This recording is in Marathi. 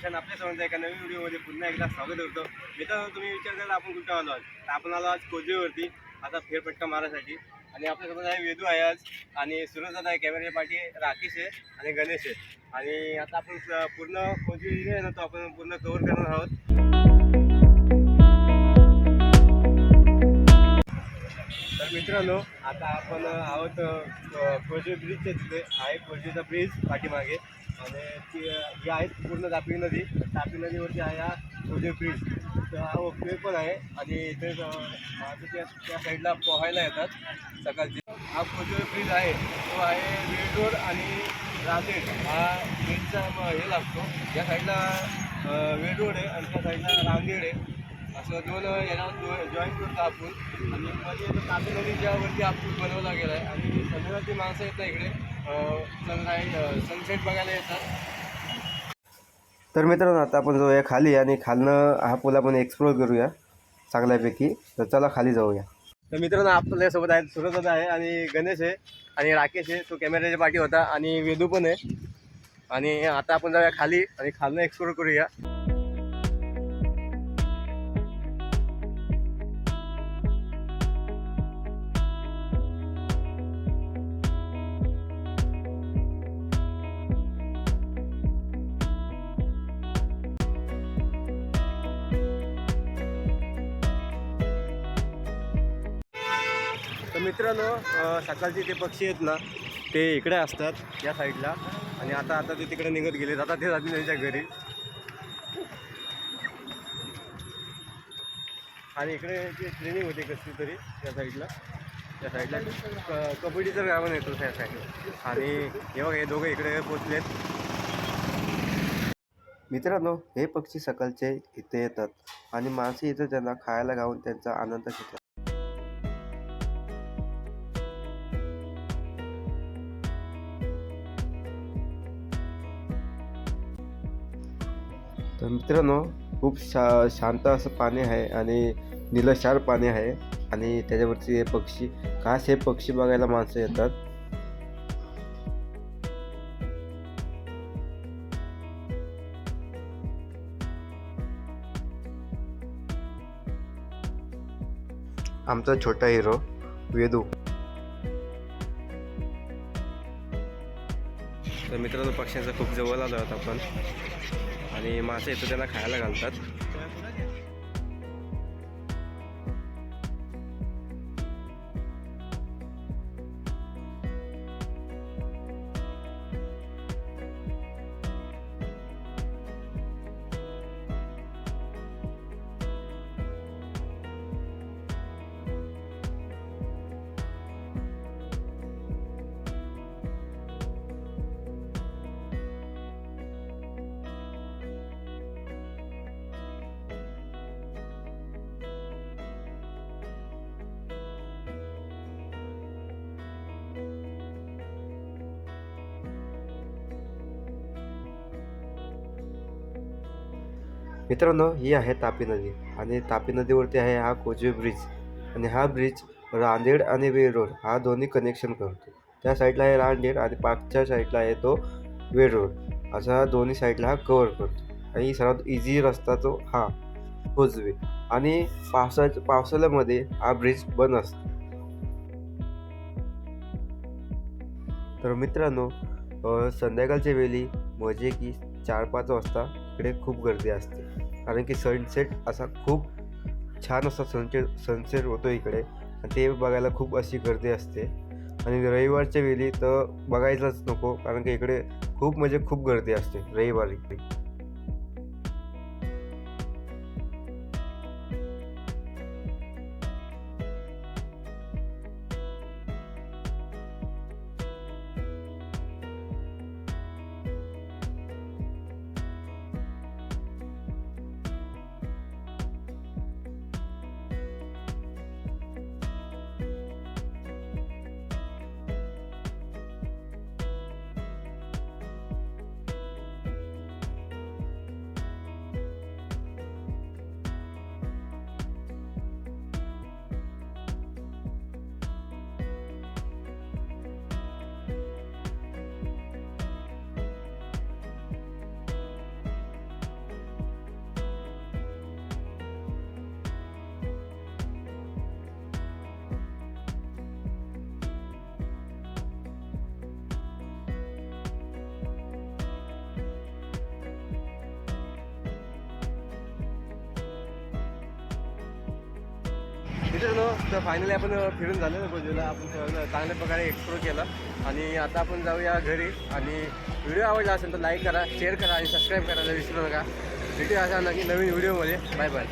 आणि आपल्या सर्वांचं एका नवीन व्हिडिओमध्ये पुन्हा एकदा स्वागत करतो. मित्रांनो, तुम्ही विचार केला आपण कुठं आलो आज, तर आपण आलो आज कोजवेवरती आता फेरफटका मारायसाठी. आणि आपल्यासोबत आहे वेदू आहे आज, आणि सुरज आहे कॅमेरे पाठी, राकेश आहे आणि गणेश आहे. आणि आता आपण पूर्ण कोजवे आहे ना, तो आपण पूर्ण कव्हर करणार आहोत. तर मित्रांनो, आता आपण आहोत कोजवे ब्रिजच्या तिथे आहे. कोजवेचा ब्रिज पाठीमागे, आणि ती ही आहे पूर्ण तापी नदी. तापी नदीवरती आहे हा कोजवे ब्रिज. तर हा ओपवे पण आहे, आणि इथे त्या साईडला पोहायला येतात सकाळची. हा कोजवे ब्रिज आहे, तो आहे रेड रोड आणि रांदेड हा ब्रिजचा हे लागतो. या साईडला वेड रोड आहे आणि त्या साईडला रांदेड आहे. असं दोन याला जॉईन करतो आपण. आणि मध्ये तापी नदीच्यावरती आपण बनवला गेला आहे, आणि समुद्राची माणसं येतात इकडे सनसेट बघायला येतात. तर मित्रांनो, आता आपण जाऊया खाली, आणि खालनं हा पूल आपण एक्सप्लोर करूया चांगल्यापैकी. तर चला खाली जाऊया. तर मित्रांनो, आपल्यासोबत आहेत सुरज आहे आणि गणेश आहे आणि राकेश आहे, तो कॅमेऱ्याच्या पाठी होता, आणि वेदू पण आहे. आणि आता आपण जाऊया खाली आणि खालनं एक्सप्लोर करूया. तर मित्रांनो, सकाळचे ते पक्षी आहेत ना, ते इकडे असतात या साईडला. आणि आता ते तिकडे निघत गेलेत. आता ते जातील त्यांच्या घरी. आणि इकडे जी ट्रेनिंग होते कसली तरी त्या साईडला कबड्डीचं गावन येतो त्या साईडला. आणि हे बघा, हे दोघं इकडे पोचलेत. मित्रांनो, हे पक्षी सकाळचे इथे येतात आणि माणसे इथे त्यांना खायला घालून त्यांचा आनंद घेतात. तर मित्रांनो, खूप शांत असं पाणी आहे, आणि निलशार पाणी आहे, आणि त्याच्यावरती हे पक्षी, खास हे पक्षी बघायला माणसं येतात. आमचा छोटा हिरो वेदू. तर मित्रांनो, पक्ष्यांचा खूप जवळ आलो आहोत आपण, आणि मासे येतो त्यांना खायला घालतात. मित्रांनो, ही आहे तापी नदी, आणि तापी नदीवरती आहे हा कोजवे ब्रिज. आणि हा ब्रिज रांदेड आणि वेड रोड हा दोन्ही कनेक्शन करतो. त्या साईडला आहे रांदेड, आणि पाठच्या साईडला आहे तो वेड रोड. असा दोन्ही साईडला हा कव्हर करतो. आणि सर्वात इझी रस्ता तो हा कोजवे. आणि पावसाळ्यामध्ये हा ब्रिज बंद असतो. तर मित्रांनो, संध्याकाळच्या वेळी म्हणजे की 4-5 वाजता इकडे खूप गर्दी असते, कारण की सनसेट असा खूप छान असा सनसेट होतो इकडे, आणि ते बघायला खूप अशी गर्दी असते. आणि रविवारच्या वेळी तर बघायलाच नको, कारण की इकडे खूप म्हणजे खूप गर्दी असते रविवारी. मित्रांनो तर फायनली आपण फिरून झालं ना कोजूला. आपण चांगल्या प्रकारे एक्सप्लोर केला आणि आता आपण जाऊया घरी. आणि व्हिडिओ आवडला असेल तर लाईक करा, शेअर करा आणि सबस्क्राईब करायला विसरू नका. भेटूया असा नक्की नवीन व्हिडिओमध्ये. Bye bye.